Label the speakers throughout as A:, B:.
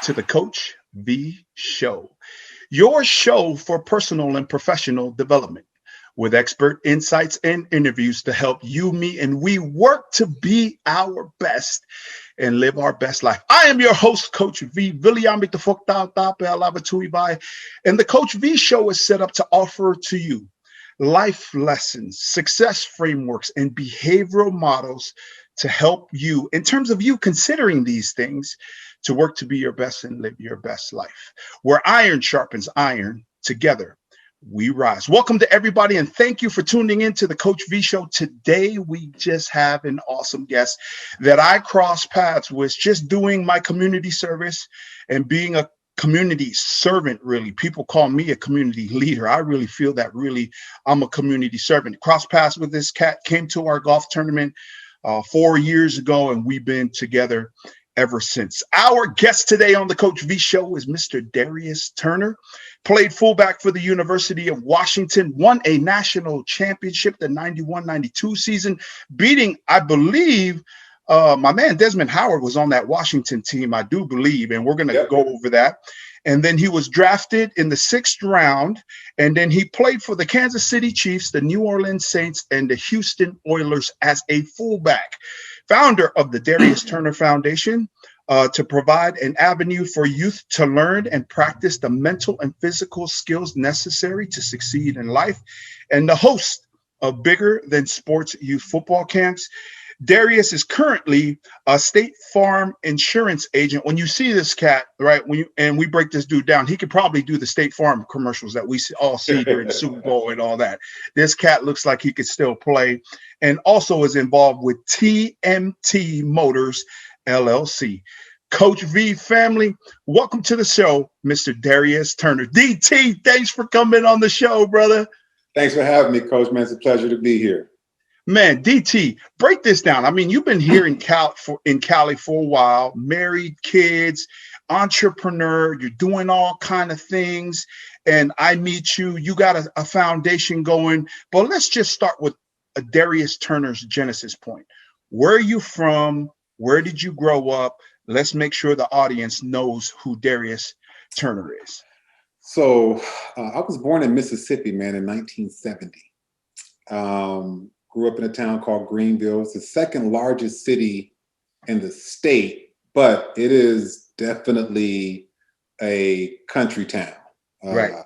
A: to the Coach V Show, your show for personal and professional development, with expert insights and interviews to help you, me, and we work to be our best and live our best life. I am your host, Coach V. And the Coach V Show is set up to offer to you life lessons, success frameworks, and behavioral models to help you, in terms of you considering these things, to work to be your best and live your best life. Where iron sharpens iron, together we rise. Welcome to everybody, and thank you for tuning in to the Coach V Show. Today, we just have an awesome guest that I cross paths with, just doing my community service and being a community servant. Really, people call me a community leader. I really feel that I'm a community servant. Cross paths with this cat, came to our golf tournament 4 years ago, and we've been together ever since. Our guest today on the Coach V Show is Mr. Darius Turner. Played fullback for the University of Washington, won a national championship the 91-92 season, beating, I believe, my man Desmond Howard was on that Washington team, I do believe, and we're going to go over that. And then he was drafted in the 6th round, and then he played for the Kansas City Chiefs, the New Orleans Saints, and the Houston Oilers as a fullback. Founder of the Darius Turner Foundation, to provide an avenue for youth to learn and practice the mental and physical skills necessary to succeed in life, and the host of Bigger Than Sports youth football camps. Darius is currently a State Farm insurance agent. When you see this cat, right, and we break this dude down, he could probably do the State Farm commercials that we all see during the Super Bowl and all that. This cat looks like he could still play, and also is involved with TMT Motors LLC. Coach V family, welcome to the show, Mr. Darius Turner. DT, thanks for coming on the show, brother.
B: Thanks for having me, Coach, man. It's a pleasure to be here.
A: Man, DT, break this down. I mean, you've been here in Cali for a while, married, kids, entrepreneur, you're doing all kind of things. And I meet you, you got a foundation going. But let's just start with Darius Turner's genesis point. Where are you from? Where did you grow up? Let's make sure the audience knows who Darius Turner is.
B: So I was born in Mississippi, man, in 1970. Grew up in a town called Greenville. It's the 2nd largest city in the state, but it is definitely a country town.
A: Right.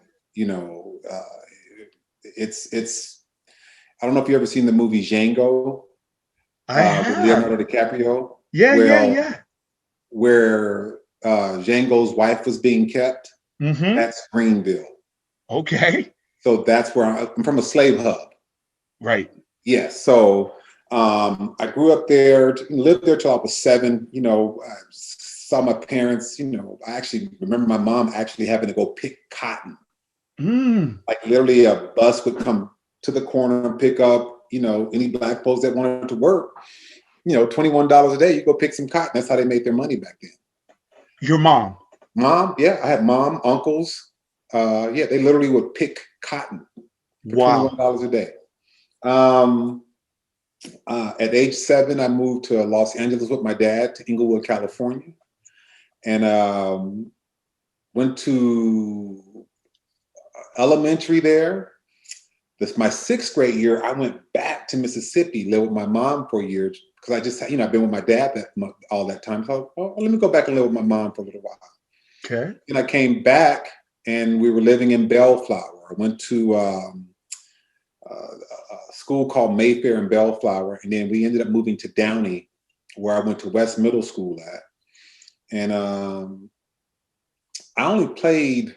B: It's. I don't know if you ever seen the movie Django.
A: I have.
B: With Leonardo DiCaprio.
A: Yeah.
B: Where Django's wife was being kept.
A: Mm-hmm.
B: That's Greenville.
A: Okay.
B: So that's where I'm from, a slave hub.
A: Right.
B: Yes. So I grew up there, lived there till I was 7. I saw my parents, I actually remember my mom actually having to go pick cotton. Like literally a bus would come to the corner and pick up, any black folks that wanted to work, $21 a day, you go pick some cotton. That's how they made their money back then.
A: Your mom?
B: Mom, yeah. I had mom, uncles. They literally would pick cotton for $21 a day. At age 7, I moved to Los Angeles with my dad to Inglewood, California, and went to elementary there. My 6th grade year, I went back to Mississippi, lived with my mom for a year because I just, I've been with my dad all that time. So let me go back and live with my mom for a little while.
A: Okay.
B: And I came back, and we were living in Bellflower. I went to a school called Mayfair in Bellflower, and then we ended up moving to Downey, where I went to West Middle School at. And I only played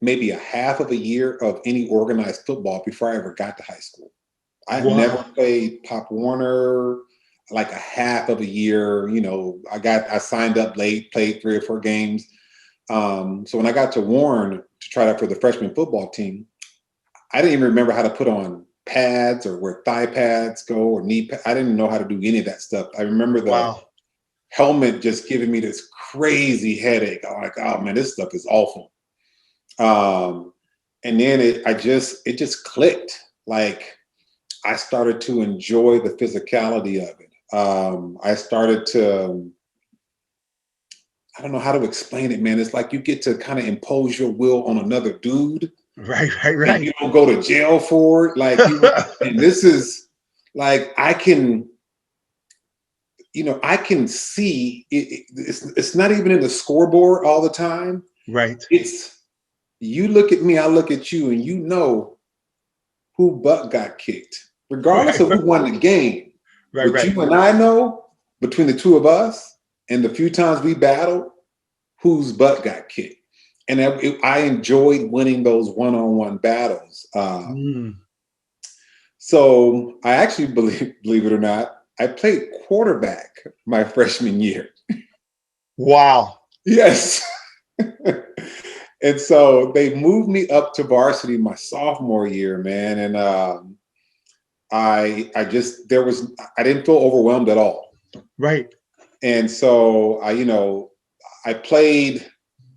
B: maybe a half of a year of any organized football before I ever got to high school. I had never played Pop Warner, like a half of a year. I signed up late, played 3 or 4 games. So when I got to Warren to try out for the freshman football team, I didn't even remember how to put on pads or where thigh pads go or knee pads. I didn't know how to do any of that stuff. I remember the helmet just giving me this crazy headache. I'm like, oh man, this stuff is awful. And then it just clicked. Like I started to enjoy the physicality of it. I I don't know how to explain it, man. It's like you get to kind of impose your will on another dude.
A: Right.
B: And you don't go to jail for it. Like, and this is like, I can see it's not even in the scoreboard all the time.
A: Right.
B: It's, you look at me, I look at you, and you know who butt got kicked, regardless of who won the game.
A: Right.
B: But you and I know, between the two of us and the few times we battled, whose butt got kicked. And I enjoyed winning those one-on-one battles. So I actually believe it or not, I played quarterback my freshman year.
A: Wow.
B: Yes. And so they moved me up to varsity my sophomore year, man. And I didn't feel overwhelmed at all.
A: Right.
B: And so I played,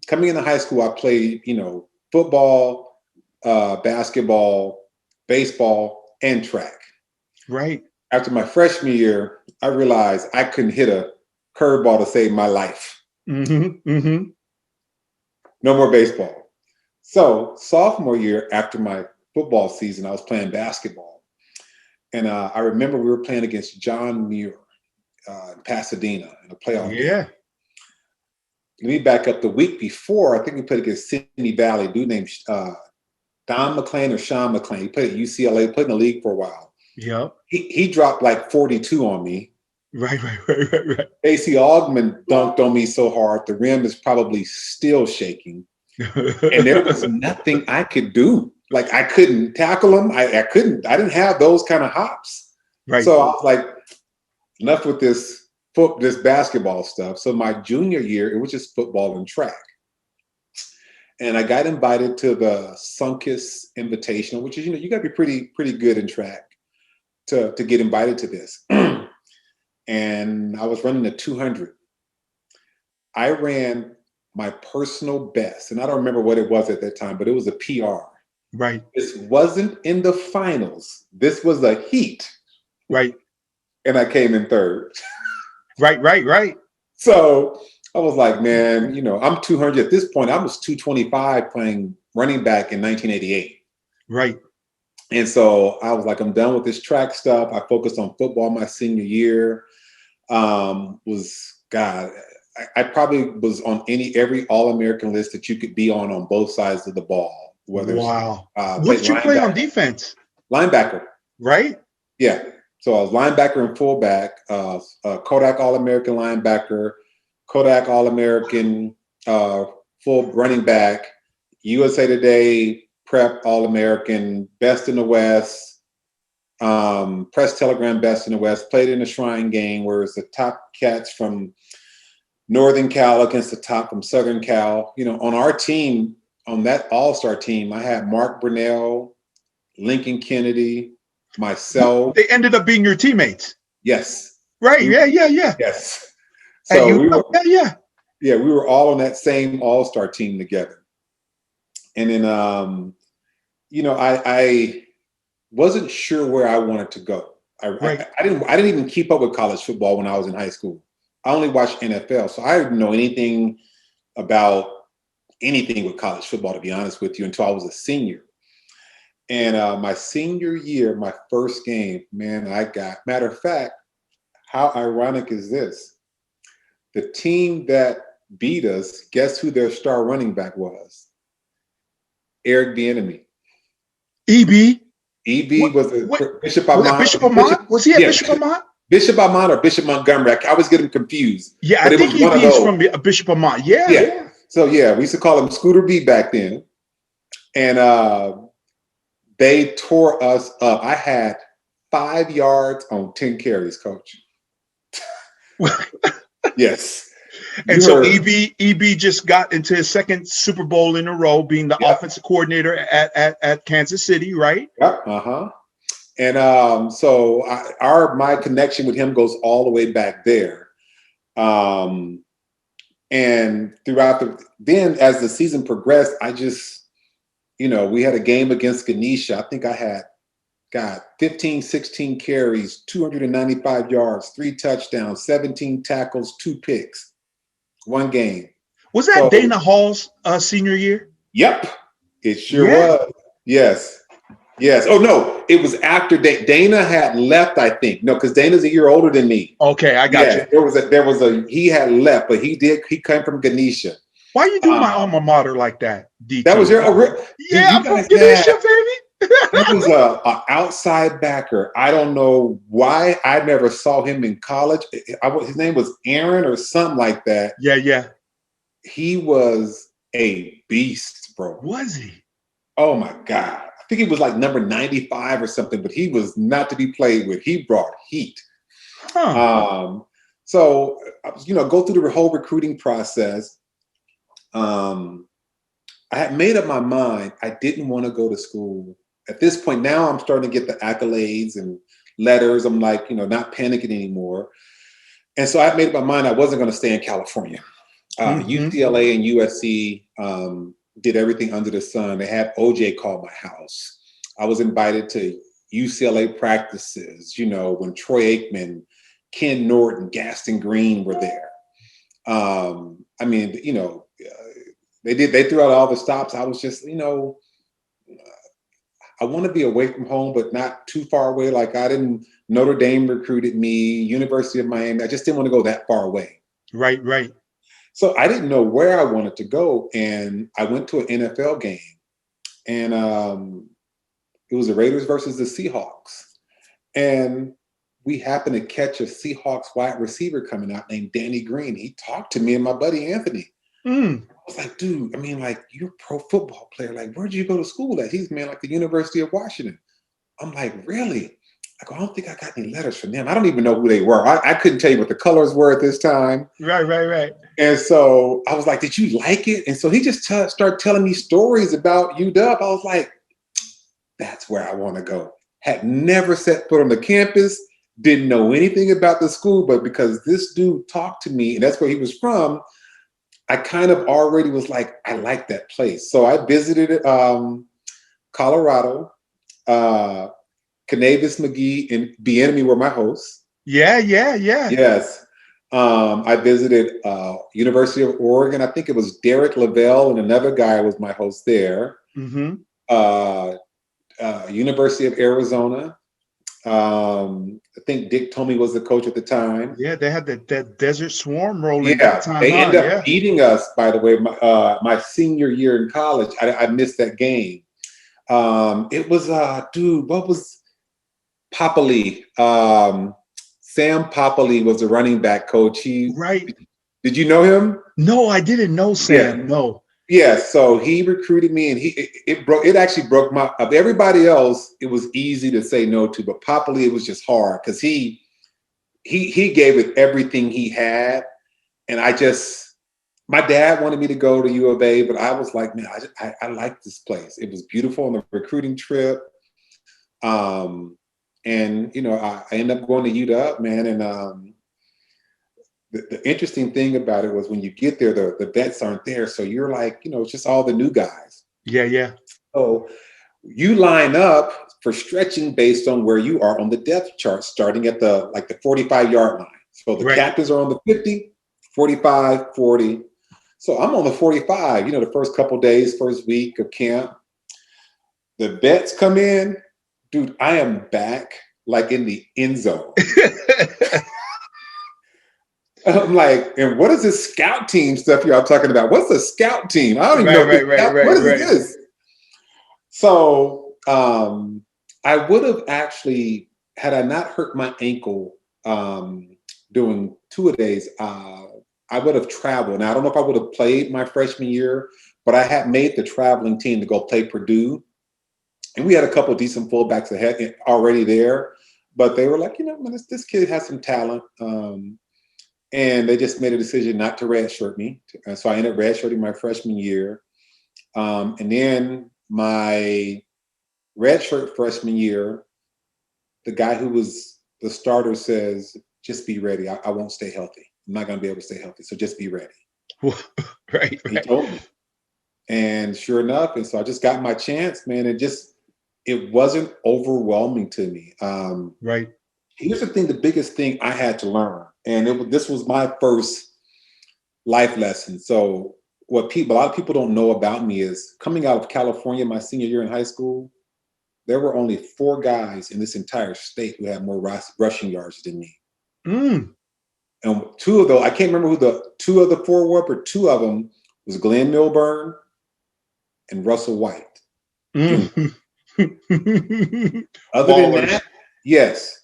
B: coming into high school, I played, football, basketball, baseball, and track.
A: Right.
B: After my freshman year, I realized I couldn't hit a curveball to save my life. No more baseball. So sophomore year, after my football season, I was playing basketball. And I remember we were playing against John Muir in Pasadena in a playoff game. Let me back up. The week before, I think we played against Sydney Valley, a dude named Don McClain or Sean McClain. He played at UCLA, played in the league for a while.
A: Yep.
B: He dropped like 42 on me.
A: Right.
B: AC Augman dunked on me so hard, the rim is probably still shaking. And there was nothing I could do. Like, I couldn't tackle him. I didn't have those kind of hops.
A: Right.
B: So I was like, enough with this basketball stuff. So my junior year, it was just football and track. And I got invited to the Sunkus Invitational, which is, you got to be pretty good in track to get invited to this. And I was running the 200. I ran my personal best, and I don't remember what it was at that time, but it was a PR.
A: Right.
B: This wasn't in the finals. This was a heat.
A: Right.
B: And I came in third.
A: Right.
B: So I was like, man, I'm 200 at this point. I was 225 playing running back in 1988.
A: Right.
B: And so I was like, I'm done with this track stuff. I focused on football my senior year. I probably was on every All-American list that you could be on both sides of the ball.
A: Wow. What did you play on defense?
B: Linebacker.
A: Right?
B: Yeah. So I was linebacker and fullback, Kodak All-American linebacker, Kodak All-American full running back, USA Today Prep All-American, Best in the West, Press Telegram Best in the West, played in the Shrine game where it's the top cats from Northern Cal against the top from Southern Cal. On our team, on that all-star team, I had Mark Brunell, Lincoln Kennedy, myself.
A: They ended up being your teammates.
B: Yes.
A: Right. Yeah.
B: Yes. So
A: we
B: were all on that same all-star team together. And then, I wasn't sure where I wanted to go. I didn't even keep up with college football when I was in high school. I only watched NFL. So I didn't know anything about anything with college football, to be honest with you, until I was a senior. And my senior year, my first game, man, matter of fact, how ironic is this? The team that beat us, guess who their star running back was? Eric Bieniemy.
A: EB
B: was Bishop Amont.
A: Bishop Amont? Was he at Bishop Amont?
B: Bishop Amont or Bishop Montgomery. I always get him confused.
A: Yeah, I think EB is from Bishop Amont. Yeah.
B: So we used to call him Scooter B back then. And they tore us up. I had 5 yards on 10 carries, coach. Yes.
A: And so EB just got into his second Super Bowl in a row, being the offensive coordinator at Kansas City, right?
B: Yep. And so my connection with him goes all the way back there. And then as the season progressed, I just, we had a game against Ganesha. I think I had 15, 16 carries, 295 yards, 3 touchdowns, 17 tackles, 2 picks. One game.
A: Was that
B: So,
A: Dana Hall's senior year?
B: yep, it sure
A: Yeah.
B: was. Yes. Yes. Oh no, it was after Dana had left, I think. No, because Dana's a year older than me.
A: Okay, I got you.
B: He had left, but he came from Ganesha.
A: Why you do my alma mater like that, DT?
B: That was your
A: yeah,
B: dude,
A: I'm from Ganesha, baby.
B: He was a outside backer. I don't know why. I never saw him in college. His name was Aaron or something like that.
A: Yeah.
B: He was a beast, bro.
A: Was he?
B: Oh my God. I think he was like number 95 or something, but he was not to be played with. He brought heat.
A: Huh.
B: So, go through the whole recruiting process. I had made up my mind. I didn't want to go to school. At this point, now I'm starting to get the accolades and letters. I'm like, not panicking anymore. And so I made up my mind I wasn't going to stay in California. UCLA and USC did everything under the sun. They had OJ call my house. I was invited to UCLA practices, when Troy Aikman, Ken Norton, Gaston Green were there. They threw out all the stops. I was just, I want to be away from home, but not too far away. Like Notre Dame recruited me, University of Miami. I just didn't want to go that far away.
A: Right.
B: So I didn't know where I wanted to go. And I went to an NFL game, and it was the Raiders versus the Seahawks. And we happened to catch a Seahawks wide receiver coming out named Danny Green. He talked to me and my buddy Anthony. I was like, dude, you're a pro football player. Like, where'd you go to school at? He's like the University of Washington. I'm like, really? I go, I don't think I got any letters from them. I don't even know who they were. I couldn't tell you what the colors were at this time.
A: Right.
B: And so I was like, did you like it? And so he just started telling me stories about UW. I was like, that's where I want to go. Had never set foot on the campus, didn't know anything about the school, but because this dude talked to me, and that's where he was from, I kind of already was like, I like that place. So I visited Colorado. Canavis McGee and Bieniemy were my hosts.
A: Yeah.
B: Yes. I visited University of Oregon. I think it was Derek Lavelle and another guy was my host there. University of Arizona. I think Dick Tomey was the coach at the time.
A: Yeah, they had that Desert Swarm rolling that time.
B: They ended up beating us, by the way, my senior year in college. I missed that game. It was, what was Popoli? Sam Popoli was the running back coach.
A: Right.
B: Did you know him?
A: No, I didn't know Sam.
B: Yeah.
A: No.
B: Yeah, so he recruited me, and it actually broke of everybody else. It was easy to say no to, but Popoli, it was just hard because he gave it everything he had, and my dad wanted me to go to U of A, but I was like, man, I like this place. It was beautiful on the recruiting trip. And, I ended up going to UW, man. And the interesting thing about it was when you get there, the vets aren't there. So you're like, it's just all the new guys.
A: Yeah.
B: So you line up for stretching based on where you are on the depth chart, starting at the 45-yard line. So the captains are on the 50, 45, 40. So I'm on the 45, the first couple days, first week of camp. The vets come in, dude, I am back like in the end zone. I'm like, and what is this scout team stuff y'all talking about? What's a scout team? I don't even know. What is this? So I would have actually, had I not hurt my ankle doing two-a-days, I would have traveled. Now, I don't know if I would have played my freshman year, but I had made the traveling team to go play Purdue. And we had a couple of decent fullbacks ahead already there. But they were like, man, this kid has some talent. And they just made a decision not to redshirt me. So I ended up redshirting my freshman year. And then my redshirt freshman year, the guy who was the starter says, just be ready. I won't stay healthy. I'm not going to be able to stay healthy. So just be ready.
A: Right.
B: He told me. And sure enough, and so I just got my chance, man. It wasn't overwhelming to me. Here's the thing, the biggest thing I had to learn. And this was my first life lessons. So a lot of people don't know about me is coming out of California, my senior year in high school, there were only 4 guys in this entire state who had more rushing yards than me.
A: Mm.
B: And 2 of those, I can't remember who the 2 of the 4 were, but 2 of them was Glenn Milburn and Russell White.
A: Mm.
B: Other than that, yes.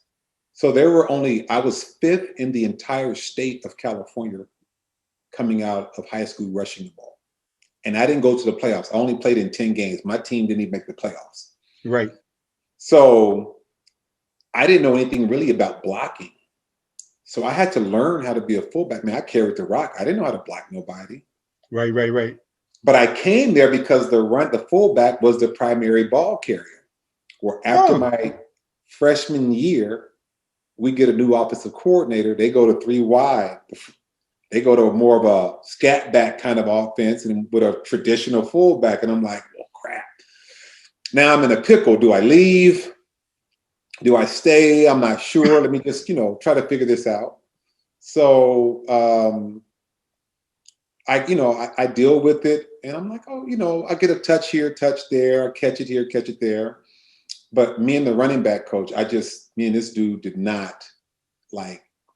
B: So I was 5th in the entire state of California coming out of high school rushing the ball. And I didn't go to the playoffs. I only played in 10 games. My team didn't even make the playoffs.
A: Right.
B: So I didn't know anything really about blocking. So I had to learn how to be a fullback. Man, I carried the rock. I didn't know how to block nobody.
A: Right.
B: But I came there because the fullback was the primary ball carrier. Well, after my freshman year, we get a new offensive coordinator. They go to 3 wide. They go to more of a scat back kind of offense and with a traditional fullback. And I'm like, oh, crap. Now I'm in a pickle. Do I leave? Do I stay? I'm not sure. Let me just, try to figure this out. So I deal with it. And I'm like, I get a touch here, touch there, catch it here, catch it there. But me and the running back coach, me and this dude did not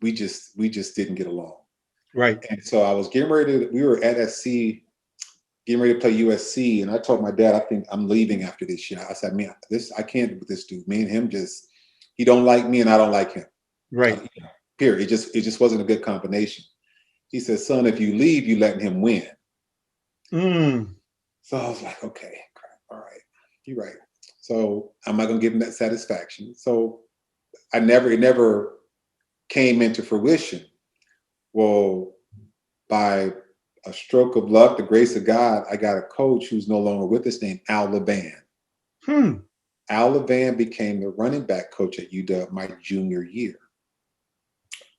B: we just didn't get along.
A: Right.
B: And so I was we were at SC, getting ready to play USC. And I told my dad, I think I'm leaving after this year. I said, man, I can't do with this dude. Me and him he don't like me and I don't like him.
A: Right.
B: Period. It just wasn't a good combination. He said, son, if you leave, you letting him win.
A: Mm.
B: So I was like, okay, crap. All right. You're right. So I'm not going to give him that satisfaction. So it never came into fruition. Well, by a stroke of luck, the grace of God, I got a coach who's no longer with us named Al Levan. Al Levan became the running back coach at UW my junior year.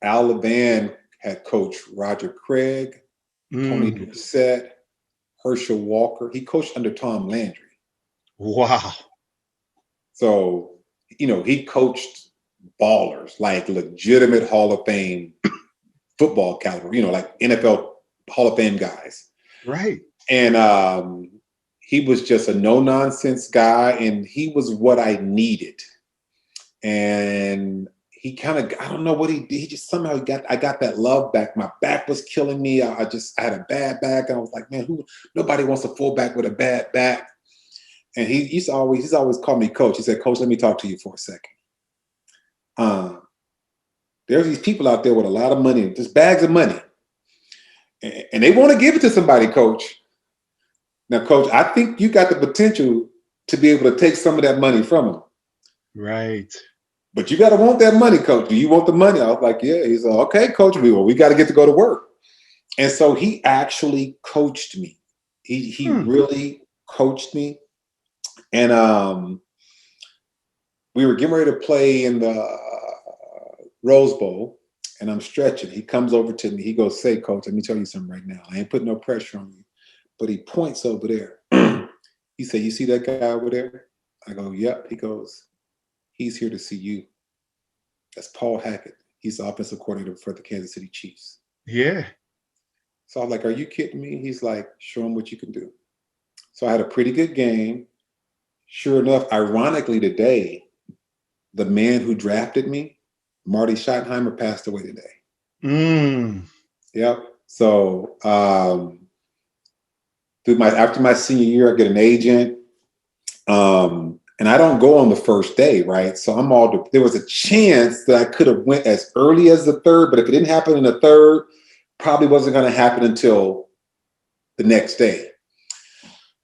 B: Al Levan had coached Roger Craig, Tony Dorsett, Herschel Walker. He coached under Tom Landry.
A: Wow.
B: So, he coached ballers, like legitimate Hall of Fame football caliber, like NFL Hall of Fame guys.
A: Right.
B: And he was just a no-nonsense guy, and he was what I needed. And he kind of, I don't know what he did. He just somehow I got that love back. My back was killing me. I had a bad back. And I was like, man, nobody wants a fullback with a bad back. And he's always called me coach. He said, coach, let me talk to you for a second. There's these people out there with a lot of money, just bags of money. And they want to give it to somebody, coach. Now, coach, I think you got the potential to be able to take some of that money from them.
A: Right.
B: But you got to want that money, coach. Do you want the money? I was like, yeah. He's like, okay, coach. We got to get to go to work. And so he actually coached me. He really coached me. And we were getting ready to play in the Rose Bowl, and I'm stretching. He comes over to me. He goes, say, coach, let me tell you something right now. I ain't putting no pressure on you. But he points over there. He said, you see that guy over there? I go, yep. He goes, he's here to see you. That's Paul Hackett. He's the offensive coordinator for the Kansas City Chiefs.
A: Yeah.
B: So I'm like, are you kidding me? He's like, show him what you can do. So I had a pretty good game. Sure enough, ironically today, the man who drafted me, Marty Schottenheimer, passed away today. Yep. So after my senior year, I get an agent. And I don't go on the first day, right? So there was a chance that I could have went as early as the 3rd, but if it didn't happen in the 3rd, probably wasn't going to happen until the next day.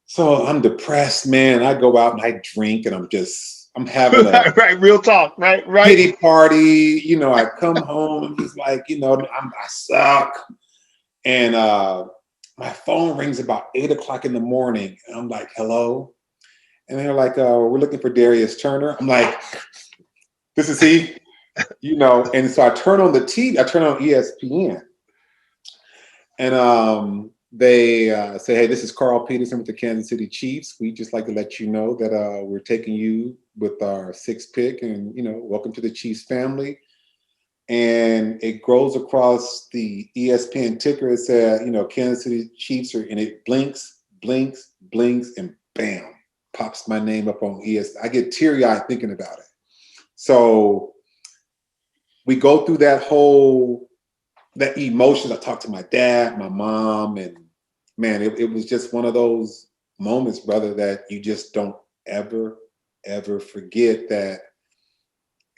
B: So I'm depressed, man. I go out and I drink, and I'm having a
A: right, real talk, right?
B: pity party. I come home, I'm just like, I suck. And my phone rings about 8:00 in the morning, and I'm like, hello. And they're like, we're looking for Darius Turner. I'm like, this is he, And so I turn on the TV. I turn on ESPN. And they say, hey, this is Carl Peterson with the Kansas City Chiefs. We just like to let you know that we're taking you with our 6th pick. And, welcome to the Chiefs family. and it goes across the ESPN ticker. It said, Kansas City Chiefs and it blinks, blinks, blinks, and bam, pops my name up on ESPN. I get teary-eyed thinking about it. So we go through that emotion. I talked to my dad, my mom, and man, it was just one of those moments, brother, that you just don't ever, ever forget that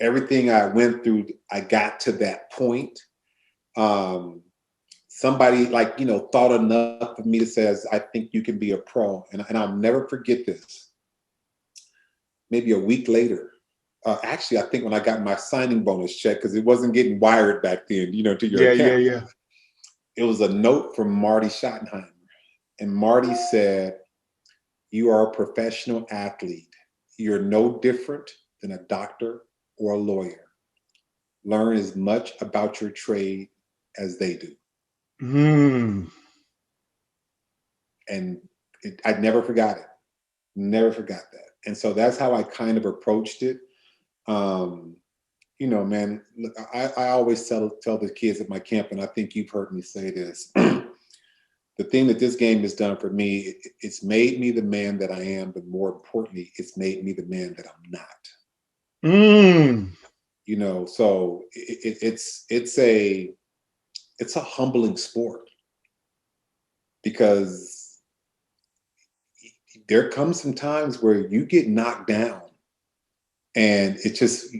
B: everything I went through, I got to that point. Somebody thought enough of me to say, I think you can be a pro. And I'll never forget this. Maybe a week later, actually, I think when I got my signing bonus check, because it wasn't getting wired back then, to your account.
A: Yeah.
B: It was a note from Marty Schottenheimer. And Marty said, "You are a professional athlete. You're no different than a doctor or a lawyer. Learn as much about your trade as they do." And I never forgot it. Never forgot that. And so that's how I kind of approached it. Man, look, I always tell the kids at my camp, and I think you've heard me say this. The thing that this game has done for me, it's made me the man that I am, but more importantly, it's made me the man that I'm not. So it's a humbling sport, because there comes some times where you get knocked down, and it just,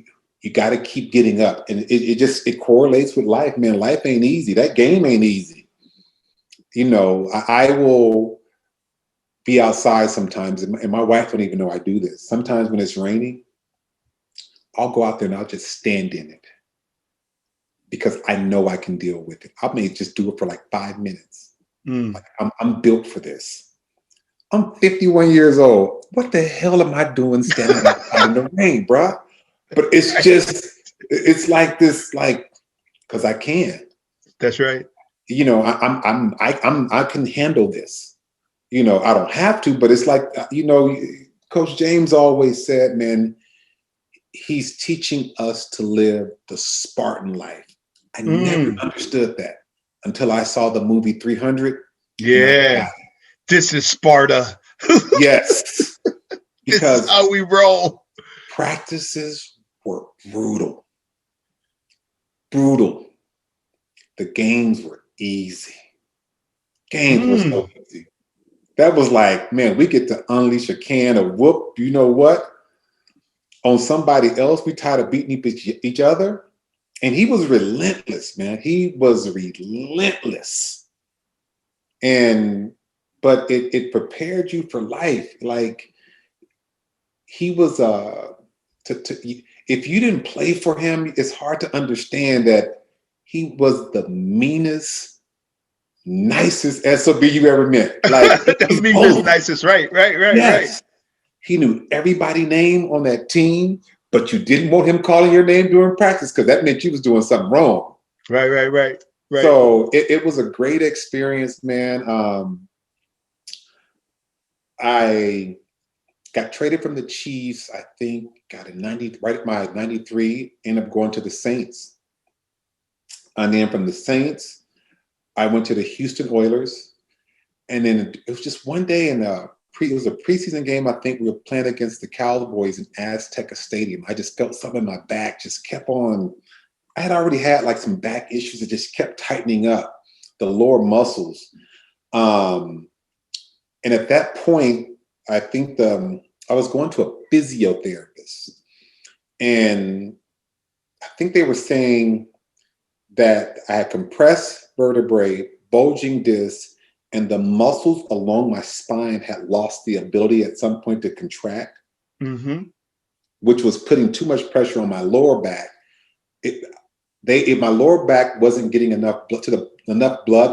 B: you got to keep getting up, and it correlates with life, man. Life ain't easy. That game ain't easy. I will be outside sometimes, and my wife don't even know I do this. Sometimes when it's raining, I'll go out there and I'll just stand in it, because I know I can deal with it. I may just do it for like 5 minutes. Like, I'm built for this. I'm 51 years old. What the hell am I doing standing outside in the rain, bro? But it's just, it's like this, because I can.
A: That's right.
B: I can handle this. I don't have to, but it's like, Coach James always said, man, he's teaching us to live the Spartan life. I never understood that until I saw the movie 300.
A: Yeah. This is Sparta.
B: Yes.
A: This is how we roll.
B: Practices were brutal. Brutal. The games were easy. Games were so easy. That was like, man, we get to unleash a can of whoop, you know what, on somebody else. We tired of beating each other. And he was relentless, man. He was relentless. But it prepared you for life. Like, he was, if you didn't play for him, it's hard to understand that he was the meanest, nicest SOB you ever met. Like,
A: the meanest, nicest, right.
B: Yes. He knew everybody's name on that team, but you didn't want him calling your name during practice, because that meant you was doing something wrong.
A: Right.
B: So it was a great experience, man. I got traded from the Chiefs, I think, got in 90, right at my 93, ended up going to the Saints. And then from the Saints, I went to the Houston Oilers. And then it was just one day it was a preseason game. I think we were playing against the Cowboys in Azteca Stadium. I just felt something in my back just kept on. I had already had like some back issues that just kept tightening up the lower muscles. And at that point, I think I was going to a physiotherapist, and I think they were saying that I had compressed vertebrae, bulging discs, and the muscles along my spine had lost the ability at some point to contract, which was putting too much pressure on my lower back. My lower back wasn't getting enough blood to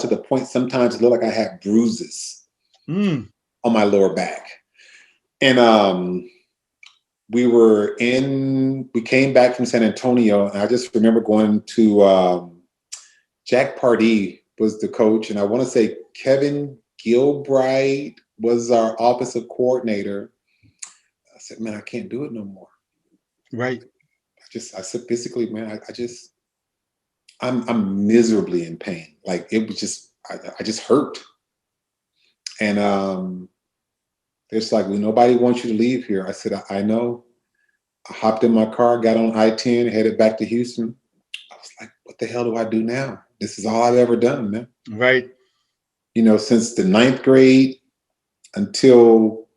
B: the point sometimes it looked like I had bruises on my lower back. And we came back from San Antonio, and I just remember going to Jack Pardee was the coach, and I want to say Kevin Gilbride was our offensive coordinator. I said, man, I can't do it no more.
A: Right.
B: I said, physically, man, I just I'm miserably in pain. Like it was just, I just hurt. And it's like, well, nobody wants you to leave here. I said, I know. I hopped in my car, got on I-10, headed back to Houston. I was like, what the hell do I do now? This is all I've ever done, man.
A: Right.
B: You know, since the 9th grade until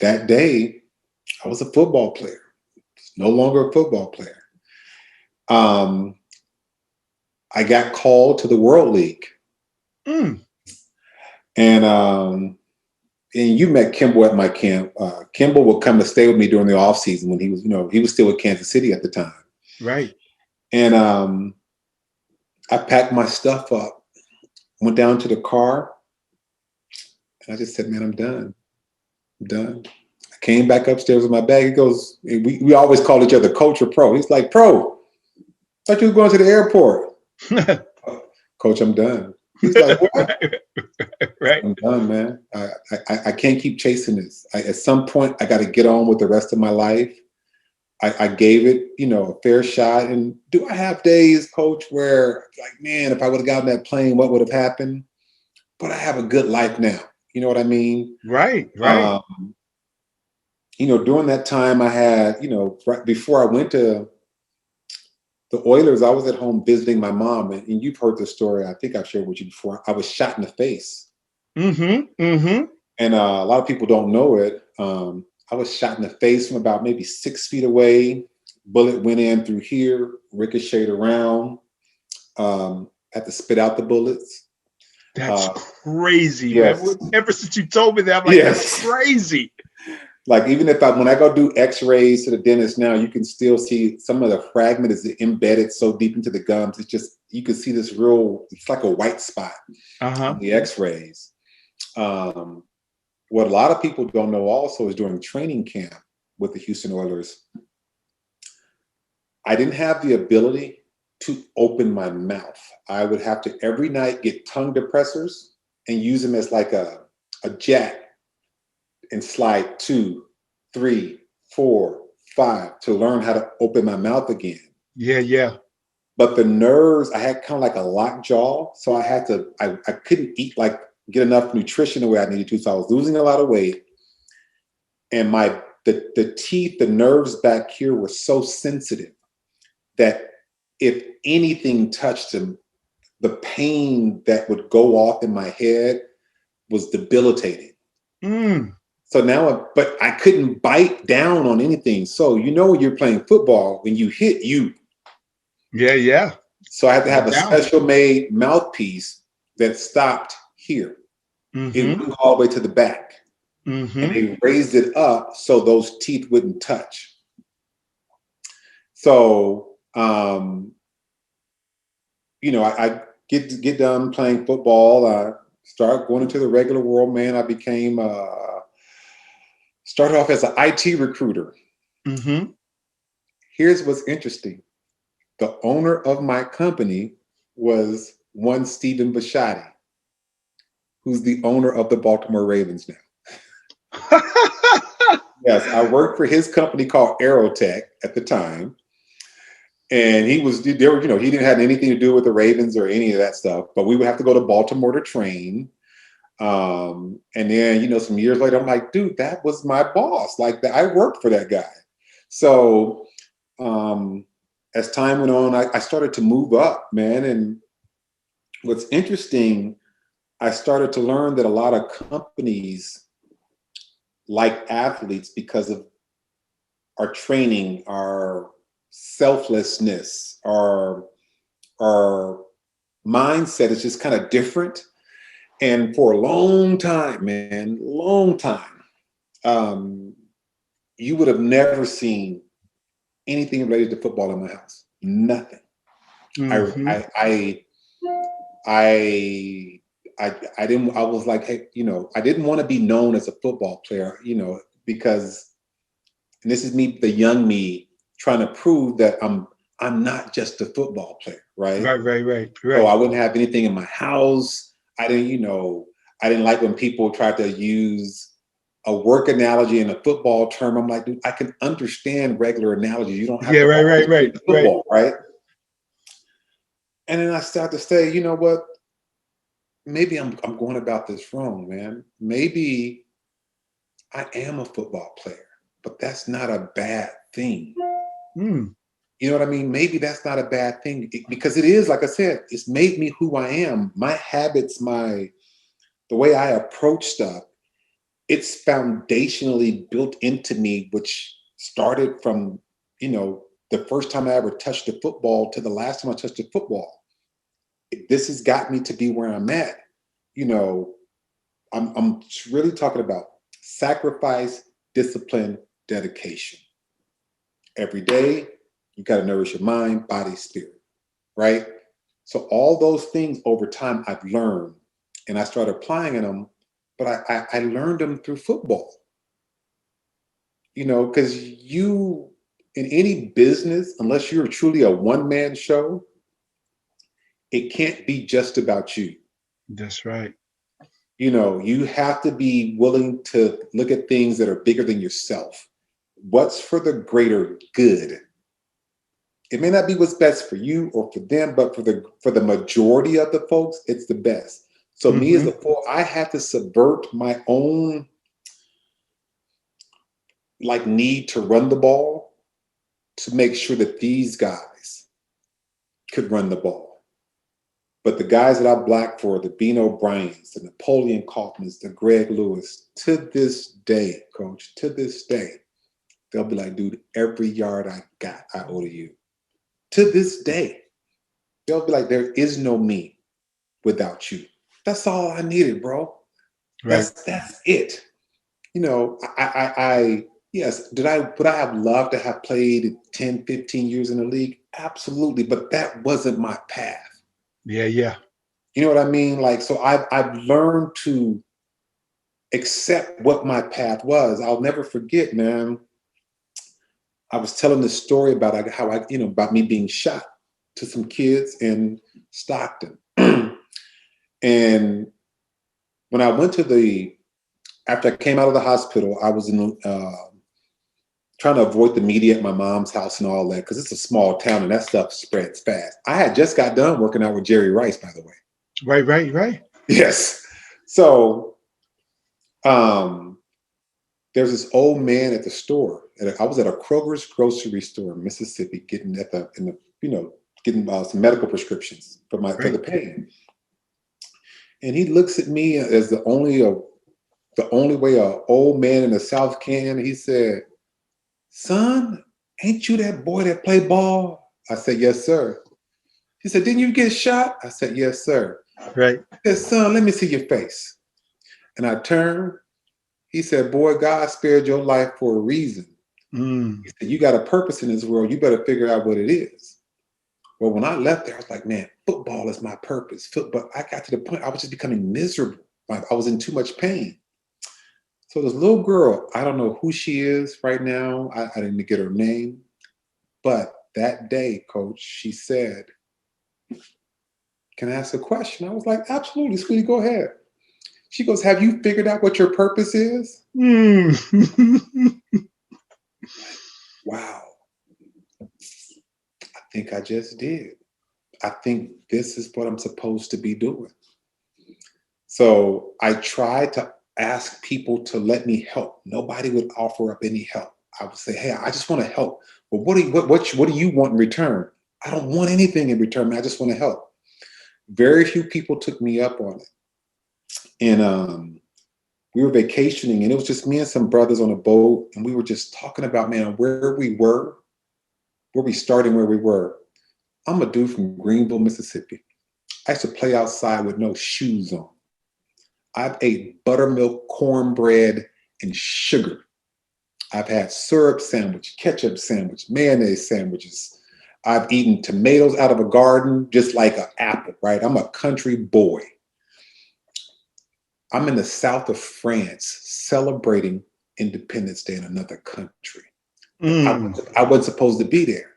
B: that day, I was a football player. No longer a football player. I got called to the World League. And you met Kimball at my camp. Kimball would come to stay with me during the off season when he was, he was still with Kansas City at the time.
A: Right.
B: And I packed my stuff up, went down to the car, and I just said, man, I'm done. I'm done. I came back upstairs with my bag. He goes, we always call each other Coach or Pro. He's like, Pro, I thought you were going to the airport. Coach, I'm done. He's like, what?
A: Right.
B: I'm done, man. I can't keep chasing this. At some point, I got to get on with the rest of my life. I gave it, a fair shot. And do I have days, Coach, where like, man, if I would have gotten that plane, what would have happened? But I have a good life now. You know what I mean?
A: Right.
B: During that time I had, right before I went to the Oilers, I was at home visiting my mom. And you've heard the story. I think I've shared with you before. I was shot in the face. And a lot of people don't know it. I was shot in the face from about maybe 6 feet away. Bullet went in through here, ricocheted around. Had to spit out the bullets.
A: That's crazy.
B: Yes.
A: Man. Ever since you told me that, I'm like, That's crazy.
B: Like even when I go do x-rays to the dentist now, you can still see some of the fragment is embedded so deep into the gums. It's just, you can see this it's like a white spot on the x-rays. What a lot of people don't know also is during training camp with the Houston Oilers, I didn't have the ability to open my mouth. I would have to every night get tongue depressors and use them as like a jack and slide 2, 3, 4, 5 to learn how to open my mouth again.
A: Yeah.
B: But the nerves, I had kind of like a locked jaw. So I couldn't eat get enough nutrition the way I needed to. So I was losing a lot of weight. And the teeth, the nerves back here were so sensitive that if anything touched them, the pain that would go off in my head was debilitating. So now, but I couldn't bite down on anything. So, when you're playing football, when you hit you.
A: Yeah.
B: So I had to have a special made mouthpiece that stopped here. It wouldn't go all the way to the back. And they raised it up so those teeth wouldn't touch. So, I get done playing football. I start going into the regular world, man. I became, started off as an IT recruiter. Here's what's interesting. The owner of my company was one Stephen Bisciotti, who's the owner of the Baltimore Ravens now. Yes, I worked for his company called Aerotech at the time. And he didn't have anything to do with the Ravens or any of that stuff, but we would have to go to Baltimore to train. And then, some years later, I'm like, dude, that was my boss. I worked for that guy. So as time went on, I started to move up, man. And what's interesting, I started to learn that a lot of companies like athletes because of our training, our selflessness, our mindset is just kind of different. And for a long time, man, you would have never seen anything related to football in my house. Nothing. I didn't. I was like, hey, I didn't want to be known as a football player, because, and this is me, the young me, trying to prove that I'm not just a football player, right?
A: Right.
B: So I wouldn't have anything in my house. I didn't like when people tried to use a work analogy in a football term. I'm like, dude, I can understand regular analogies. You don't have to
A: right.
B: football, right? And then I start to say, you know what? Maybe I'm going about this wrong, man. Maybe I am a football player, but that's not a bad thing.
A: Mm.
B: You know what I mean? Maybe that's not a bad thing because it is, like I said, it's made me who I am. My habits, the way I approach stuff, it's foundationally built into me, which started from, the first time I ever touched the football to the last time I touched the football. This has got me to be where I'm at. I'm really talking about sacrifice, discipline, dedication. Every day, you got to nourish your mind, body, spirit, right? So all those things over time I've learned, and I started applying them, but I learned them through football. Because in any business, unless you're truly a one-man show, it can't be just about you.
A: That's right.
B: You have to be willing to look at things that are bigger than yourself. What's for the greater good? It may not be what's best for you or for them, but for the majority of the folks, it's the best. So me as a fool, I had to subvert my own need to run the ball to make sure that these guys could run the ball. But the guys that I blacked for, the Bean O'Briens, the Napoleon Kaufmans, the Greg Lewis, to this day, coach, to this day, they'll be like, dude, every yard I got, I owe to you. To this day, they'll be like, there is no me without you. That's all I needed, bro.
A: Right.
B: That's it. Yes, would I have loved to have played 10, 15 years in the league? Absolutely. But that wasn't my path.
A: Yeah.
B: You know what I mean? So I've learned to accept what my path was. I'll never forget, man. I was telling this story about how about me being shot to some kids in Stockton. And when I went after I came out of the hospital, I was trying to avoid the media at my mom's house and all that, because it's a small town and that stuff spreads fast. I had just got done working out with Jerry Rice, by the way.
A: Right.
B: Yes. So there's this old man at the store. I was at a Kroger's grocery store in Mississippi, getting some medical prescriptions for the pain. And he looks at me as the only way an old man in the South can. He said, "Son, ain't you that boy that play ball?" I said, "Yes, sir." He said, "Didn't you get shot?" I said, "Yes, sir."
A: Right.
B: He said, "Son, let me see your face." And I turned. He said, "Boy, God spared your life for a reason." He said, "You got a purpose in this world. You better figure out what it is." Well, when I left there, I was like, man, football is my purpose. But I got to the point I was just becoming miserable. I was in too much pain. So this little girl, I don't know who she is right now. I didn't get her name. But that day, coach, she said, "Can I ask a question?" I was like, "Absolutely, sweetie, go ahead." She goes, "Have you figured out what your purpose is?" Wow. I think I just did. I think this is what I'm supposed to be doing. So I tried to ask people to let me help. Nobody would offer up any help. I would say, "Hey, I just want to help." Well, what do you want in return? I don't want anything in return, man. I just want to help. Very few people took me up on it. And we were vacationing, and it was just me and some brothers on a boat, and we were just talking about, man, where we started, where we were. I'm a dude from Greenville, Mississippi. I used to play outside with no shoes on. I've ate buttermilk, cornbread, and sugar. I've had syrup sandwich, ketchup sandwich, mayonnaise sandwiches. I've eaten tomatoes out of a garden just like an apple, right? I'm a country boy. I'm in the south of France celebrating Independence Day in another country. I wasn't supposed to be there.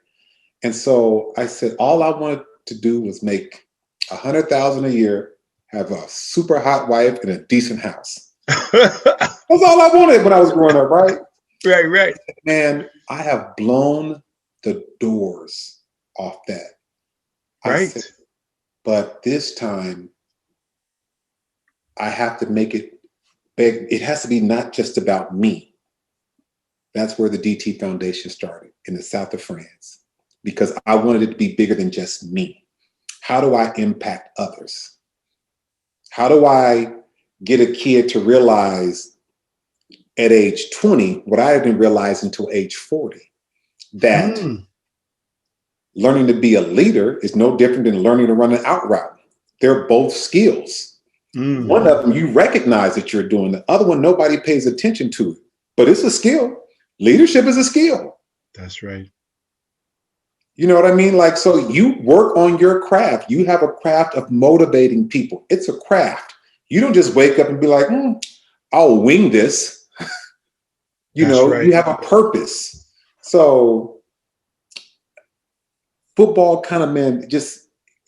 B: And so I said, all I wanted to do was make $100,000 a year, have a super hot wife and a decent house. That's all I wanted when I was growing up, right?
A: Right.
B: Man, I have blown the doors off that.
A: Right.
B: But this time, I have to make it big. It has to be not just about me. That's where the DT Foundation started in the south of France, because I wanted it to be bigger than just me. How do I impact others? How do I get a kid to realize at age 20 what I didn't realize until age 40? That learning to be a leader is no different than learning to run an out route. They're both skills. One of them you recognize that you're doing. The other one, nobody pays attention to it, but it's a skill. Leadership is a skill.
A: That's right.
B: You know what I mean? Like, so you work on your craft. You have a craft of motivating people. It's a craft. You don't just wake up and be like, I'll wing this. You know, right. You have a purpose. So football kind of, man,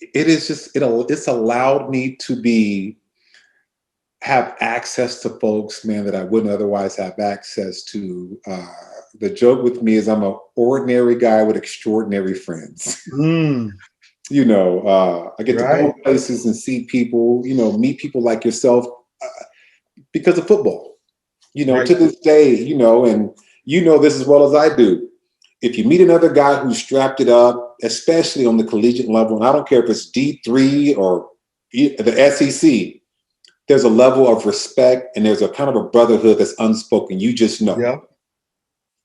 B: it's allowed me to have access to folks, man, that I wouldn't otherwise have access to. The joke with me is I'm an ordinary guy with extraordinary friends. You know, I get to go places and see people, you know, meet people like yourself because of football. You know, to this day, you know, and you know this as well as I do. If you meet another guy who's strapped it up, especially on the collegiate level, and I don't care if it's D3 or the SEC, there's a level of respect and there's a kind of a brotherhood that's unspoken. You just know. Yeah.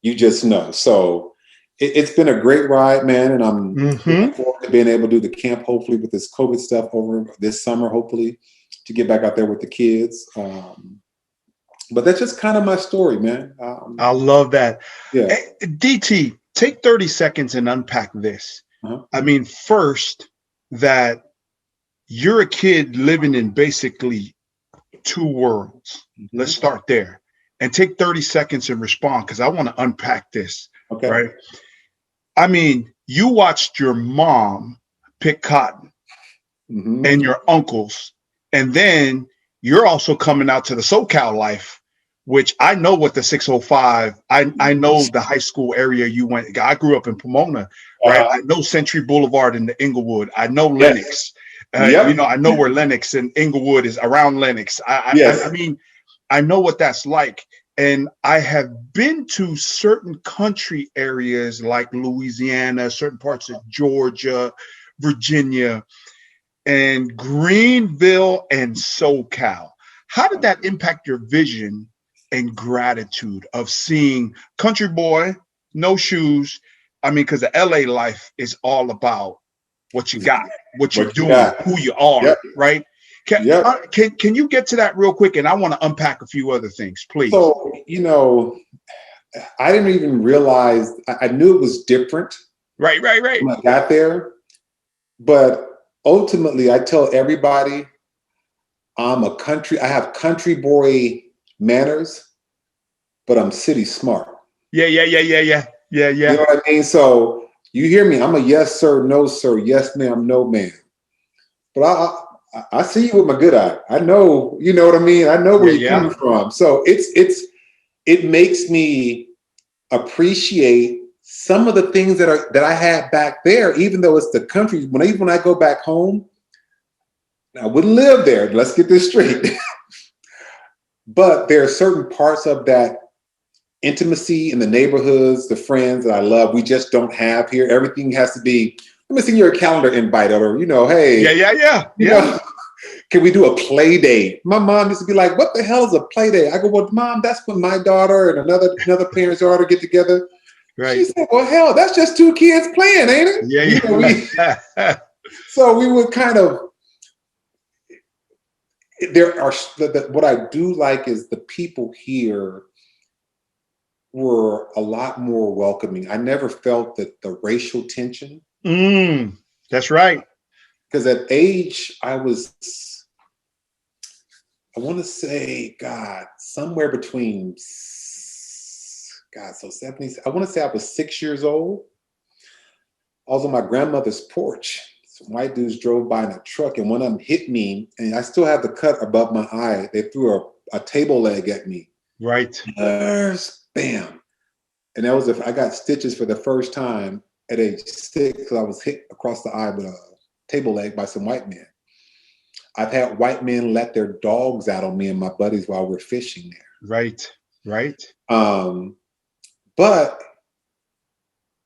B: You just know. So it's been a great ride, man. And I'm looking forward to being able to do the camp, hopefully, with this COVID stuff over this summer, hopefully, to get back out there with the kids. But that's just kind of my story, man.
A: I love that. Yeah. Hey, DT, take 30 seconds and unpack this. I mean, first, that you're a kid living in basically two worlds. Let's start there. And take 30 seconds and respond, because I want to unpack this. Okay. Right. I mean, you watched your mom pick cotton and your uncles, and then you're also coming out to the SoCal life, which I know what the 605, I know the high school area you went. I grew up in Pomona, right? I know Century Boulevard in the Inglewood. I know Lenox. You know, I know where Lenox and Inglewood is, around Lenox. I mean, I know what that's like. And I have been to certain country areas like Louisiana, certain parts of Georgia, Virginia, and Greenville and SoCal. How did that impact your vision and gratitude of seeing country boy, no shoes? I mean, because the LA life is all about what you got, what you're doing, who you are, right? Can you get to that real quick? And I want to unpack a few other things, please.
B: So, you know, I didn't even realize, I knew it was different.
A: Right.
B: When I got there. But ultimately, I tell everybody I have country boy manners, but I'm city smart.
A: Yeah.
B: You know what I mean? So you hear me, I'm a yes, sir, no, sir, yes, ma'am, no, ma'am. But I see you with my good eye. I know, you know what I mean? I know where you're coming from. So it makes me appreciate some of the things that I had back there, even though it's the country. When I go back home, I wouldn't live there. Let's get this straight. But there are certain parts of that intimacy in the neighborhoods, the friends that I love, we just don't have here. Everything has to be, let me send you a calendar invite, or, you know, hey. You know, can we do a play date? My mom used to be like, what the hell is a play date? I go, well, Mom, that's when my daughter and another parent's daughter get together. Right. She said, well, hell, that's just two kids playing, ain't it?
A: Yeah.
B: You know, so we would kind of, what I do like is the people here were a lot more welcoming. I never felt that the racial tension.
A: That's right.
B: Because at age, I want to say, somewhere between, so 70s. I want to say I was 6 years old. I was on my grandmother's porch. Some white dudes drove by in a truck, and one of them hit me, and I still have the cut above my eye. They threw a table leg at me.
A: Right.
B: Bam. And that was I got stitches for the first time at age 6, because I was hit across the eye with a table leg by some white men. I've had white men let their dogs out on me and my buddies while we're fishing there.
A: Right.
B: But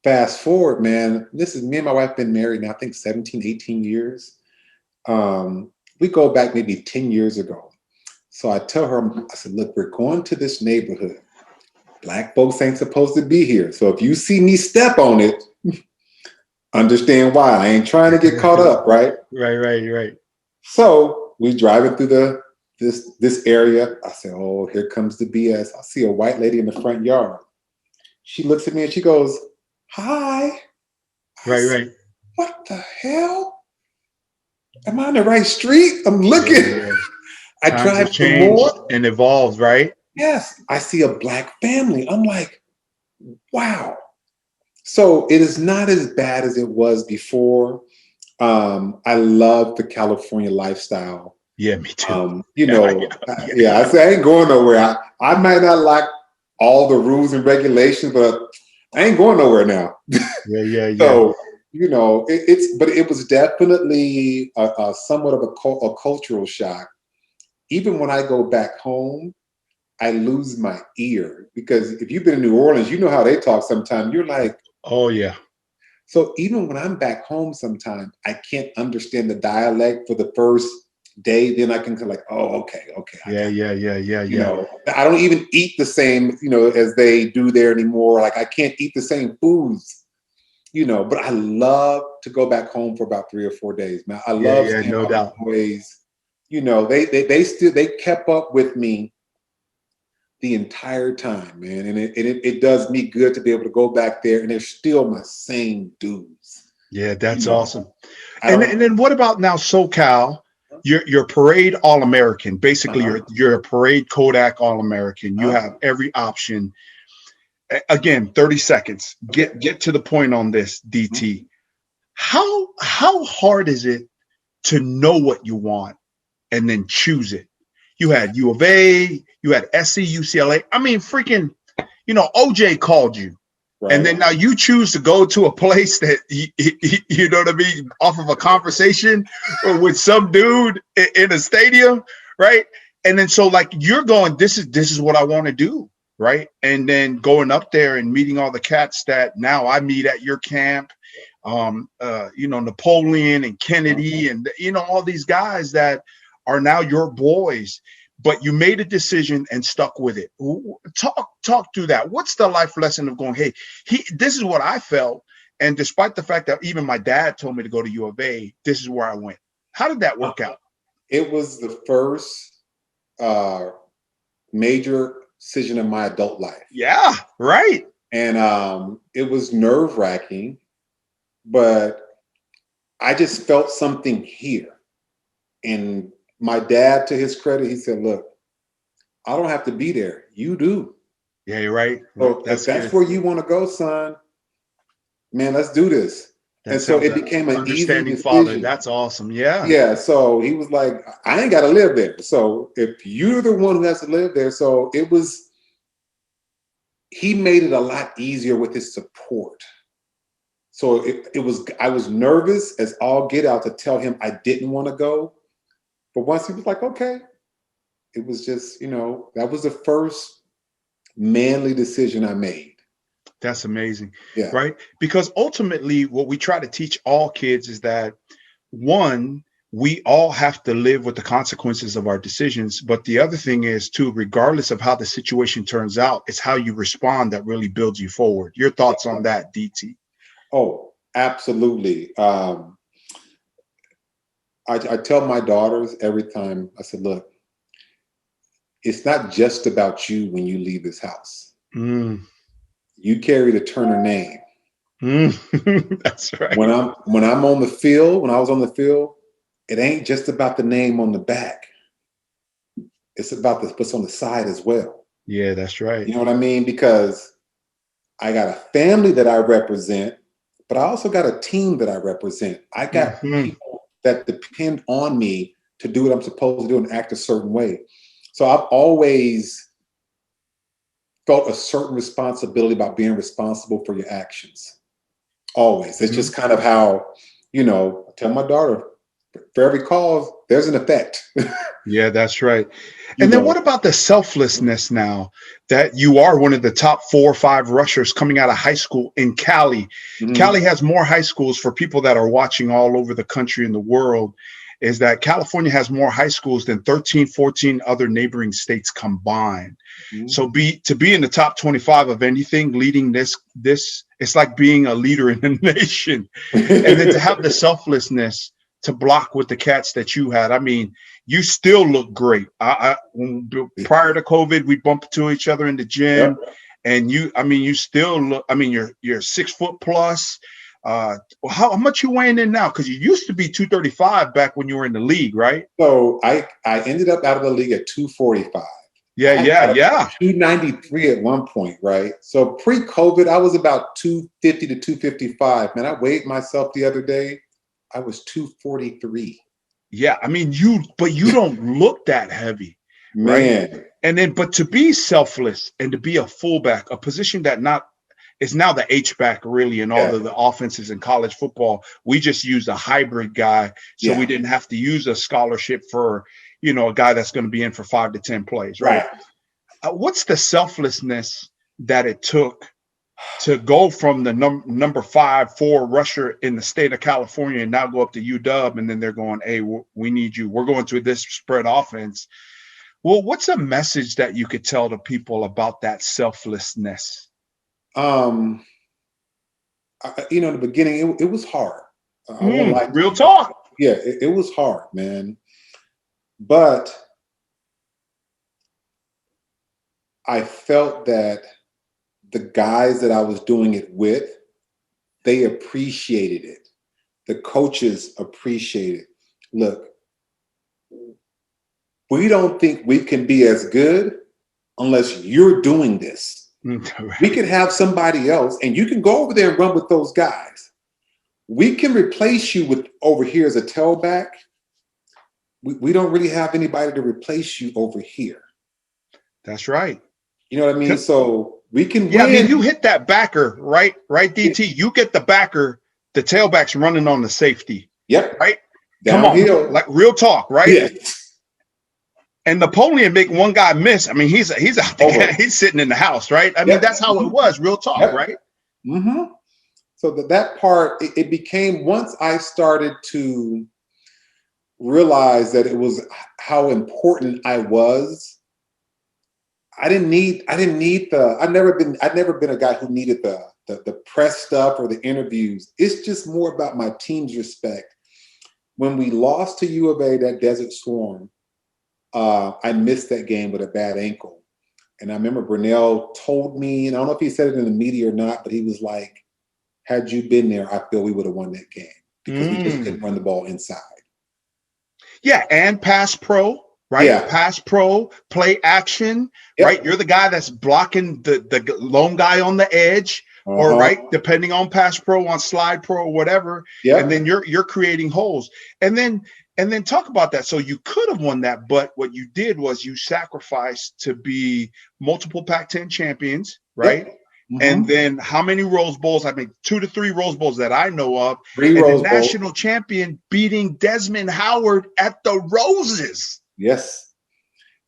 B: fast forward, man, this is me and my wife been married now, I think 17, 18 years. We go back maybe 10 years ago. So I tell her, I said, look, we're going to this neighborhood. Black folks ain't supposed to be here. So if you see me step on it, understand why. I ain't trying to get caught up, right?
A: Right.
B: So we driving through this area. I said, oh, here comes the BS. I see a white lady in the front yard. She looks at me and she goes, hi.
A: Right.
B: What the hell? Am I on the right street? I'm looking.
A: Yeah.
B: I
A: Times
B: drive
A: have changed and evolved, right?
B: Yes. I see a Black family. I'm like, wow. So it is not as bad as it was before. I love the California lifestyle.
A: Yeah, me too.
B: I say I ain't going nowhere. I might not like all the rules and regulations, but I ain't going nowhere now.
A: Yeah.
B: So, but it was definitely somewhat of a cultural shock. Even when I go back home, I lose my ear because if you've been in New Orleans, you know how they talk sometimes. You're like,
A: oh yeah.
B: So even when I'm back home sometimes, I can't understand the dialect for the first day. Then I can like, oh, okay.
A: Yeah.
B: I don't even eat the same, as they do there anymore. Like I can't eat the same foods, but I love to go back home for about 3 or 4 days. Man, I love seeing
A: no doubt.
B: Ways. They kept up with me the entire time, man. And it does me good to be able to go back there and they're still my same dudes.
A: Yeah, that's awesome. And then what about now SoCal? You're parade All-American. Basically, you're a parade Kodak All-American. You have every option. Again, 30 seconds. Get to the point on this, DT. How hard is it to know what you want and then choose it? You had U of A, you had SC, UCLA. I mean, freaking, OJ called you. Right. And then now you choose to go to a place that, you know what I mean, off of a conversation or with some dude in a stadium, right? And then so like you're going, this is what I want to do, right? And then going up there and meeting all the cats that now I meet at your camp, Napoleon and Kennedy and, all these guys that are now your boys, but you made a decision and stuck with it. Talk through that. What's the life lesson of going, hey, this is what I felt. And despite the fact that even my dad told me to go to U of A, this is where I went. How did that work out?
B: It was the first major decision in my adult life.
A: Yeah, right.
B: And it was nerve-wracking, but I just felt something here. And my dad, to his credit, he said, look, I don't have to be there. You do.
A: Yeah, you're right.
B: So if that's where you want to go, son, man, let's do this. And so it became an easy decision.
A: Father. That's awesome. Yeah.
B: Yeah. So he was like, I ain't got to live there. So if you're the one who has to live there. So he made it a lot easier with his support. So I was nervous as all get out to tell him I didn't want to go. But once he was like, okay, it was just, that was the first manly decision I made.
A: That's amazing.
B: Yeah.
A: Right? Because ultimately what we try to teach all kids is that, one, we all have to live with the consequences of our decisions. But the other thing is too, regardless of how the situation turns out, it's how you respond that really builds you forward. Your thoughts on that, DT?
B: Oh, absolutely. I tell my daughters every time, I said, look, it's not just about you when you leave this house. You carry the Turner name.
A: That's right.
B: When I'm on the field, when I was on the field, it ain't just about the name on the back. It's about what's on the side as well.
A: Yeah, that's right.
B: You know what I mean? Because I got a family that I represent, but I also got a team that I represent. I got people that depend on me to do what I'm supposed to do and act a certain way. So I've always felt a certain responsibility about being responsible for your actions. Always. It's just kind of how, You know, I tell my daughter, for every cause, there's an effect.
A: Yeah, that's right.
B: You
A: And then
B: know.
A: what about the selflessness now that you are one of the top 4 or 5 rushers coming out of high school in Cali?
B: Mhm.
A: Cali has more high schools for people that are watching all over the country and the world. Is that California has more high schools than 13, 14 other neighboring states combined.
B: Mhm.
A: So to be in the top 25 of anything leading this it's like being a leader in the nation. And then to have the selflessness to block with the cats that you had. I mean, you still look great. Prior to COVID, we bumped into each other in the gym,
B: Yep.
A: and I mean, you still look. I mean, you're 6 foot plus. How much you weighing in now? Because you used to be 235 back when you were in the league, right?
B: So I ended up out of the league at 245.
A: Yeah,
B: I
A: yeah,
B: got up
A: yeah.
B: to 293 at one point, right? So pre-COVID, I was about 250 to 255. Man, I weighed myself the other day. I was 243.
A: Yeah, I mean, but you don't look that heavy, right?
B: Man,
A: And then, but to be selfless and to be a fullback, a position that not is now the H back really in all
B: yeah,
A: of the offenses in college football. We just used a hybrid guy, so we
B: yeah,
A: didn't have to use a scholarship for a guy that's going to be in for 5 to 10 plays, right?
B: right.
A: What's the selflessness that it took to go from the number 5, 4 rusher in the state of California and now go up to UW, and then they're going, hey, we need you. We're going to this spread offense. Well, what's a message that you could tell to people about that selflessness?
B: Um, in the beginning, it was hard. I won't lie to
A: Real
B: you.
A: talk.
B: Yeah, it was hard, man. But I felt that the guys that I was doing it with, they appreciated it. The coaches appreciate it. Look, we don't think we can be as good unless you're doing this. We
A: Right.
B: could have somebody else, and you can go over there and run with those guys. We can replace you with over here as a tailback. We don't really have anybody to replace you over here.
A: That's right.
B: You know what I mean? So we can
A: Yeah, I mean, you
B: win.
A: hit that backer, right? Right, DT. You get the backer, the tailback's running on the safety,
B: Yep.
A: right? Come on,
B: Downhill.
A: like real talk, right?
B: Yes.
A: And Napoleon make one guy miss. I mean, he's out there,
B: Over.
A: he's sitting in the house, right? I mean,
B: Yep.
A: that's how it was, real talk,
B: Yep.
A: right?
B: Mm-hmm. So that part, it became, once I started to realize that it was how important I was, I'd never been a guy who needed the press stuff or the interviews. It's just more about my team's respect. When we lost to U of A, that Desert Swarm, I missed that game with a bad ankle. And I remember Brunell told me, and I don't know if he said it in the media or not, but he was like, had you been there, I feel we would have won that game because we just couldn't run the ball inside.
A: Yeah, and pass pro, right?
B: Yeah.
A: Pass pro, play action,
B: Yep.
A: right? You're the guy that's blocking the lone guy on the edge, or right, depending on pass pro, on slide pro, or whatever.
B: Yep.
A: And then you're creating holes. And then talk about that. So you could have won that, but what you did was you sacrificed to be multiple Pac-10 champions, right?
B: Yep.
A: And then how many Rose Bowls? I mean, 2 to 3 Rose Bowls that I know of.
B: 3
A: and
B: Rose
A: the
B: Bowls.
A: national champion beating Desmond Howard at the Roses.
B: Yes.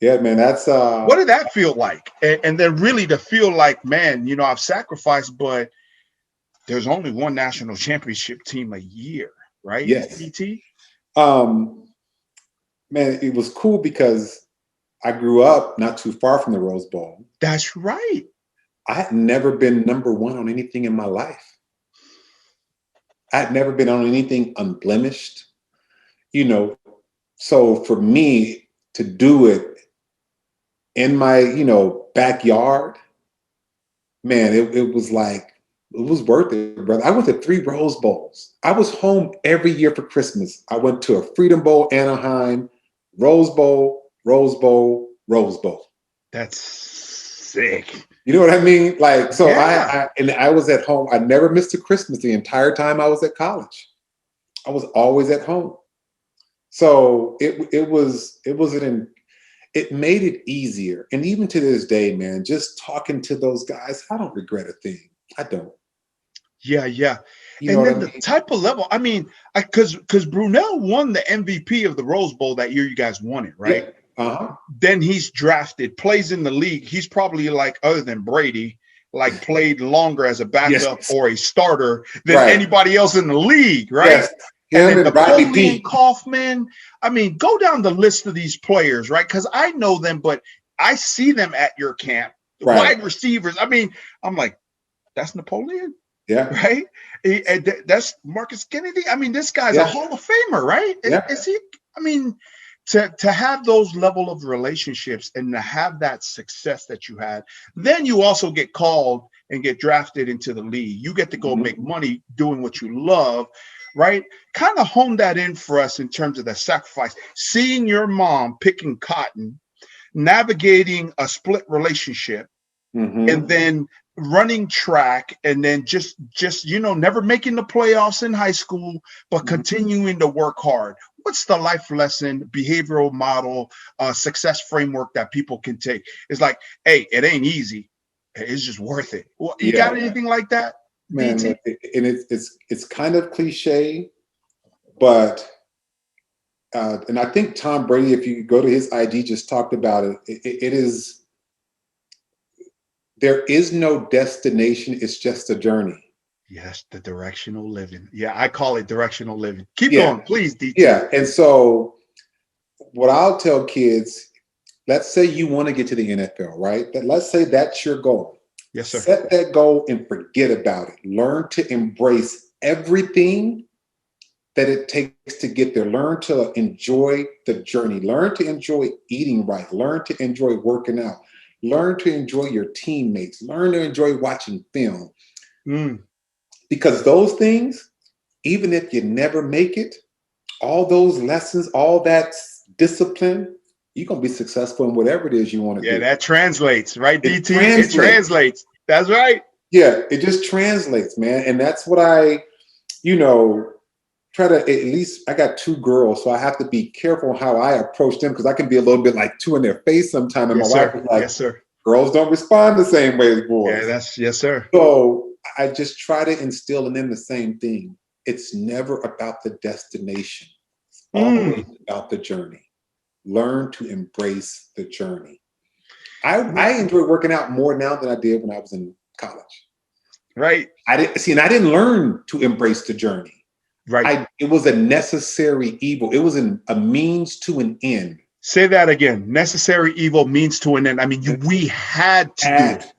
B: Yeah, man, that's
A: what did that feel like? And then really to feel like, man, I've sacrificed, but there's only one national championship team a year, right?
B: Yes.
A: ET?
B: Man, it was cool because I grew up not too far from the Rose Bowl.
A: That's right.
B: I had never been number one on anything in my life. I had never been on anything unblemished, So for me to do it in my, backyard, man, it was like, it was worth it, brother. I went to 3 Rose Bowls. I was home every year for Christmas. I went to a Freedom Bowl, Anaheim, Rose Bowl, Rose Bowl, Rose Bowl.
A: That's sick.
B: You know what I mean? Like, so
A: Yeah.
B: I was at home. I never missed a Christmas the entire time I was at college. I was always at home. So it made it easier. And even to this day, man, just talking to those guys, I don't regret a thing. I don't.
A: Yeah.
B: You know
A: And
B: what I
A: then the
B: mean?
A: type of level, I mean, because Brunell won the MVP of the Rose Bowl that year you guys won it, right?
B: Yeah. Uh-huh.
A: Then he's drafted, plays in the league. He's probably like, other than Brady, like played longer as a backup
B: Yes.
A: or a starter than
B: Right.
A: anybody else in the league, right?
B: Yes.
A: And
B: Him
A: then
B: and Rodney
A: Napoleon
B: Peete.
A: Kaufman. I mean, go down the list of these players, right? Because I know them, but I see them at your camp.
B: Right.
A: Wide receivers. I mean, I'm like, that's Napoleon,
B: Yeah.
A: right? That's Marcus Kennedy. I mean, this guy's a
B: Yeah.
A: Hall of Famer, right?
B: Yeah.
A: Is he? I mean, to have those level of relationships and to have that success that you had, then you also get called and get drafted into the league. You get to go make money doing what you love, right? Kind of hone that in for us in terms of the sacrifice. Seeing your mom picking cotton, navigating a split relationship, and then running track, and then just never making the playoffs in high school, but continuing to work hard. What's the life lesson, behavioral model, success framework that people can take? It's like, hey, it ain't easy, it's just worth it. Well, you got anything like that,
B: Man,
A: DT?
B: look, and it's kind of cliche, but and I think Tom Brady, if you go to his IG, just talked about it. It is, there is no destination. It's just a journey.
A: Yes, the directional living. Yeah, I call it directional living. Keep
B: Yeah.
A: going, please, DT.
B: Yeah. And so what I'll tell kids, let's say you want to get to the NFL, right? Let's say that's your goal.
A: Yes, sir.
B: Set that goal and forget about it. Learn to embrace everything that it takes to get there. Learn to enjoy the journey. Learn to enjoy eating right. Learn to enjoy working out. Learn to enjoy your teammates. Learn to enjoy watching film. Because those things, even if you never make it, all those lessons, all that discipline, you're going to be successful in whatever it is you want to do.
A: Yeah, that translates, right,
B: It
A: DT? It translates. That's right.
B: Yeah, it just translates, man. And that's what I, try to, at least I got 2 girls, so I have to be careful how I approach them, because I can be a little bit like too in their face sometimes. And
A: Yes,
B: my wife
A: sir.
B: is like,
A: Yes, sir.
B: Girls don't respond the same way as boys.
A: Yeah, yes, sir.
B: So I just try to instill in them the same thing. It's never about the destination. It's always about the journey. Learn to embrace the journey. I enjoy working out more now than I did when I was in college.
A: Right.
B: I didn't learn to embrace the journey.
A: Right.
B: It was a necessary evil. It was a means to an end.
A: Say that again. Necessary evil means to an end. I mean, we had to do it.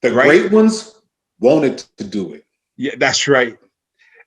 B: The great ones wanted to do it.
A: Yeah, that's right.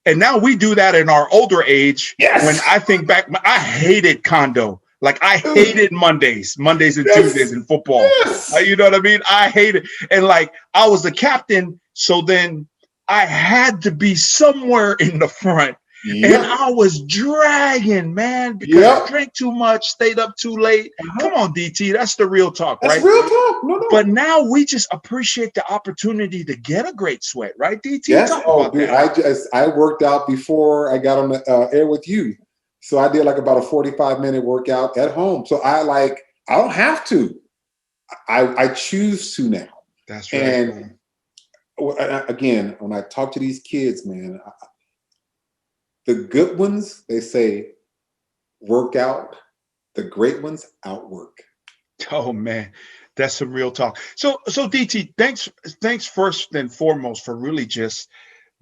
A: And now we do that in our older age.
B: Yes.
A: When I think back, I hated condo. Like, I hated Mondays and Tuesdays in football.
B: Yes.
A: You know what I mean? I hated. And like, I was the captain, so then I had to be somewhere in the front. Yep. And I was dragging, man, because I drank too much, stayed up too late. Come on, DT, that's the real talk, right?
B: That's real talk. No.
A: But now we just appreciate the opportunity to get a great sweat, right, DT?
B: Yes.
A: Talk about that.
B: I worked out before I got on the air with you, so I did like about a 45-minute workout at home. So I don't have to. I choose to now.
A: That's right.
B: And again, when I talk to these kids, man. The good ones, they say, work out. The great ones, outwork.
A: Oh man, that's some real talk. So DT, thanks first and foremost for really just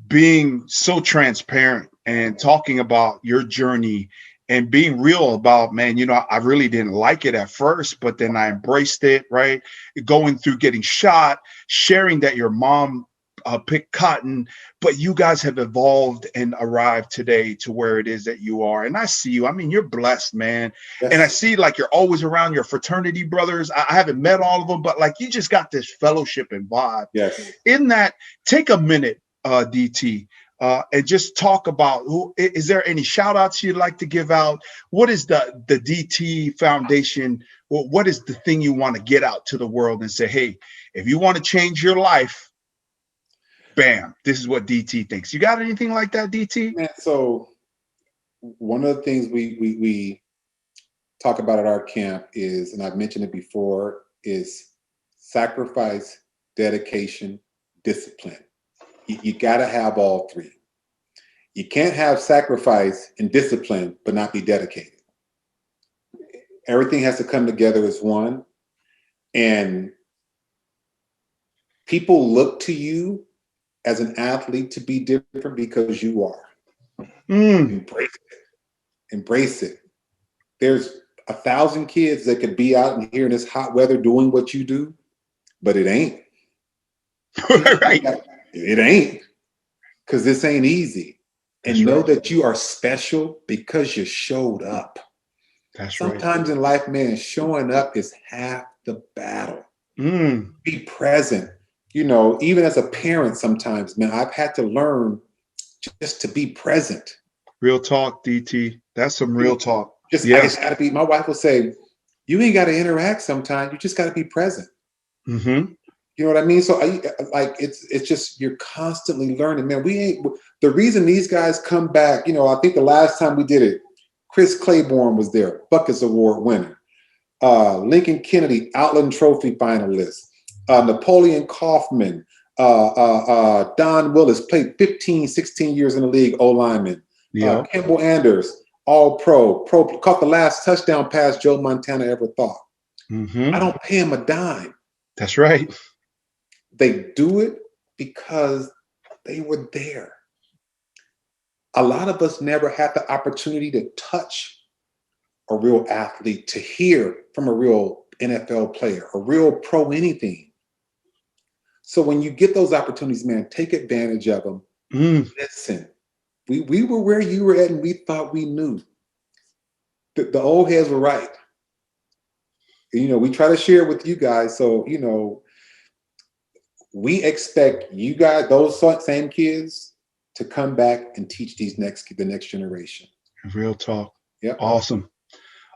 A: being so transparent and talking about your journey and being real about, man, I really didn't like it at first, but then I embraced it, right? Going through getting shot, sharing that your mom pick cotton, but you guys have evolved and arrived today to where it is that you are. And I see you. I mean, you're blessed, man. Yes. And I see like you're always around your fraternity brothers. I haven't met all of them, but like you just got this fellowship and vibe.
B: Yes.
A: In that, take a minute, DT, and just talk about is there any shout outs you'd like to give out? What is the DT Foundation? What is the thing you want to get out to the world and say, hey, if you want to change your life, bam, this is what DT thinks. You got anything like that, DT?
B: Man, so one of the things we talk about at our camp is, and I've mentioned it before, is sacrifice, dedication, discipline. You got to have all three. You can't have sacrifice and discipline, but not be dedicated. Everything has to come together as one. And people look to you as an athlete to be different because you are. Embrace it. Embrace it. There's 1,000 kids that could be out here in this hot weather doing what you do, but it ain't.
A: Right.
B: It ain't. Because this ain't easy. And know that you are special because you showed up. Sometimes in life, man, showing up is half the battle. Be present. You know, even as a parent, sometimes, man, I've had to learn just to be present.
A: Real talk, DT. That's some real talk.
B: I just gotta be. My wife will say, "You ain't got to interact. Sometimes you just got to be present." You know what I mean? So, it's just you're constantly learning, man. The reason these guys come back. You know, I think the last time we did it, Chris Claiborne was there, Buckets Award winner. Lincoln Kennedy, Outland Trophy finalist. Napoleon Kaufman, Don Willis, played 15, 16 years in the league, O-lineman. Kimball Anders, All-Pro, caught the last touchdown pass Joe Montana ever thought. I don't pay him a dime.
A: That's right.
B: They do it because they were there. A lot of us never had the opportunity to touch a real athlete, to hear from a real NFL player, a real pro anything. So when you get those opportunities, man, take advantage of them. Listen, we were where you were at and we thought we knew. The old heads were right. You know, we try to share with you guys. So, you know, we expect you guys, those same kids, to come back and teach the next generation.
A: Real talk.
B: Yeah.
A: Awesome.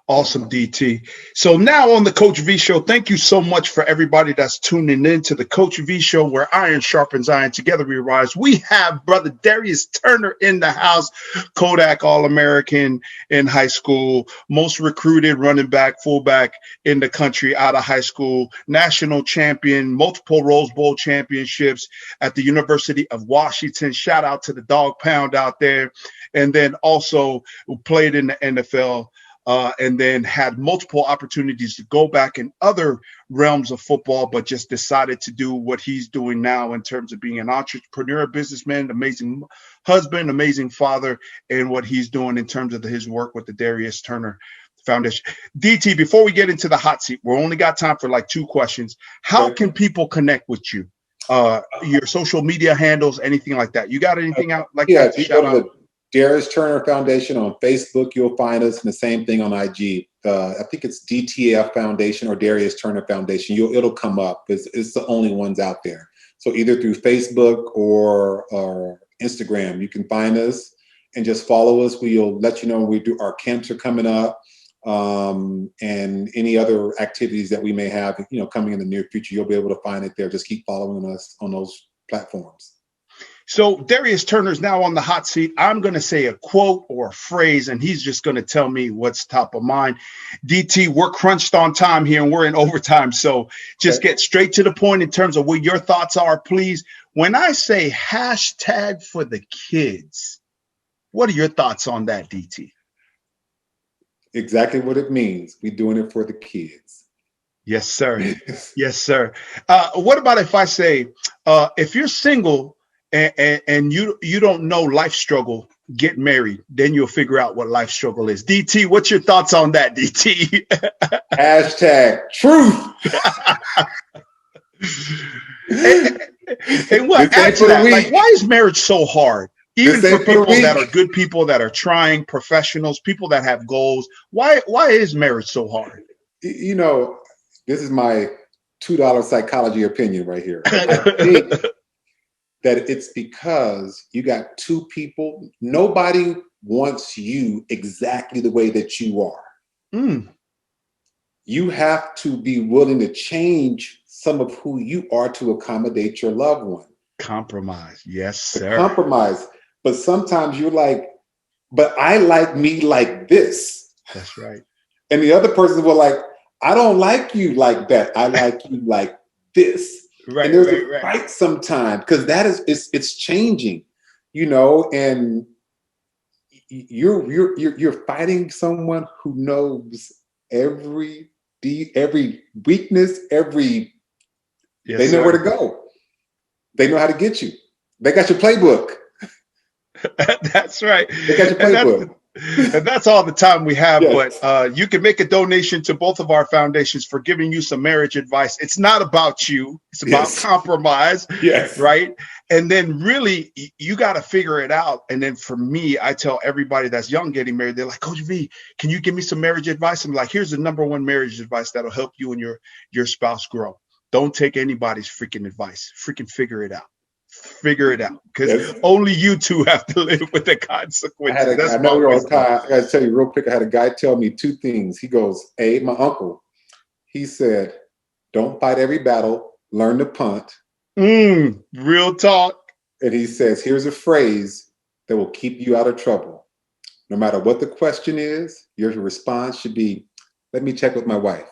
A: Awesome, DT. So now on the Coach V Show, thank you so much for everybody that's tuning in to the Coach V Show, where iron sharpens iron. Together we rise. We have brother Darius Turner in the house, Kodak All-American in high school, most recruited running back, fullback in the country out of high school, national champion, multiple Rose Bowl championships at the University of Washington. Shout out to the Dog Pound out there. And then also played in the NFL. And then had multiple opportunities to go back in other realms of football, but just decided to do what he's doing now in terms of being an entrepreneur, businessman, amazing husband, amazing father, and what he's doing in terms of his work with the Darius Turner Foundation. DT, before we get into the hot seat, we're only got time for like 2 questions. How can people connect with you? Your social media handles, anything like that? You got anything out like that to shout out?
B: Darius Turner Foundation on Facebook, you'll find us, and the same thing on IG. I think it's DTF Foundation or Darius Turner Foundation. It'll come up. It's the only ones out there. So either through Facebook or Instagram, you can find us and just follow us. We'll let you know when we do. Our camps are coming up, and any other activities that we may have, you know, coming in the near future. You'll be able to find it there. Just keep following us on those platforms.
A: So Darius Turner's now on the hot seat. I'm going to say a quote or a phrase, and he's just going to tell me what's top of mind. DT, we're crunched on time here, and we're in overtime. So just get straight to the point in terms of what your thoughts are, please. When I say hashtag for the kids, what are your thoughts on that, DT?
B: Exactly what it means. We're doing it for the kids.
A: Yes, sir. Yes, sir. What about if I say, if you're single, and you don't know life struggle, get married. Then you'll figure out what life struggle is. DT, what's your thoughts on that, DT?
B: Hashtag truth.
A: and what? Add to that, like, why is marriage so hard? Even for people that are good people, that are trying, professionals, people that have goals. Why is marriage so hard?
B: You know, this is my $2 psychology opinion right here. I think that it's because you got 2 people. Nobody wants you exactly the way that you are. You have to be willing to change some of who you are to accommodate your loved one.
A: Compromise. Yes, sir.
B: Compromise. But sometimes you're like, but I like me like this.
A: That's right.
B: And the other person will like, I don't like you like that. I like you like this. And there's a fight sometime because it's changing, and you're fighting someone who knows every weakness, they know where to go. They know how to get you. They got your playbook.
A: That's right.
B: They got your playbook.
A: And that's all the time we have.
B: Yes.
A: But you can make a donation to both of our foundations for giving you some marriage advice. It's not about you. It's about compromise.
B: Yes.
A: Right. And then really, you got to figure it out. And then for me, I tell everybody that's young getting married, they're like, Coach V, can you give me some marriage advice? I'm like, here's the number one marriage advice that'll help you and your spouse grow. Don't take anybody's freaking advice. Freaking figure it out. Figure it out, because only you two have to live with the consequences.
B: I know we're on time. I got to tell you real quick. I had a guy tell me two things. He goes, my uncle, he said, don't fight every battle, learn to punt.
A: Real talk.
B: And he says, here's a phrase that will keep you out of trouble. No matter what the question is, your response should be, let me check with my wife.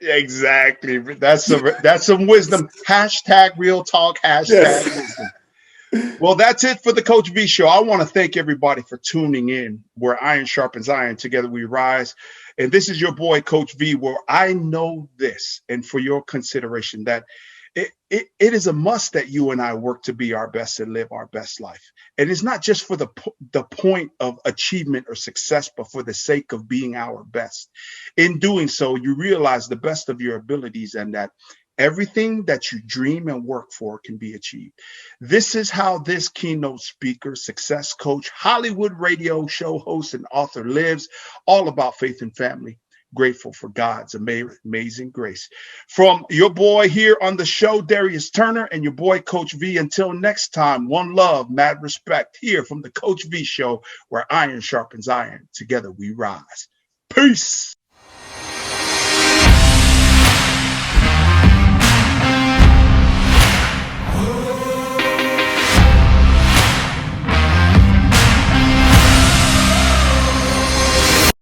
A: Exactly. That's some wisdom. Hashtag real talk. Hashtag wisdom. Well, that's it for the Coach V Show. I want to thank everybody for tuning in, where iron sharpens iron. Together we rise. And this is your boy, Coach V, where I know this, and for your consideration, that it is a must that you and I work to be our best and live our best life. And it's not just for the point of achievement or success, but for the sake of being our best. In doing so, you realize the best of your abilities, and that everything that you dream and work for can be achieved. This is how this keynote speaker, success coach, Hollywood radio show host, and author lives, all about faith and family. Grateful for God's amazing grace. From your boy here on the show, Darius Turner, and your boy, Coach V. Until next time, one love, mad respect, here from the Coach V Show, where iron sharpens iron. Together we rise. Peace.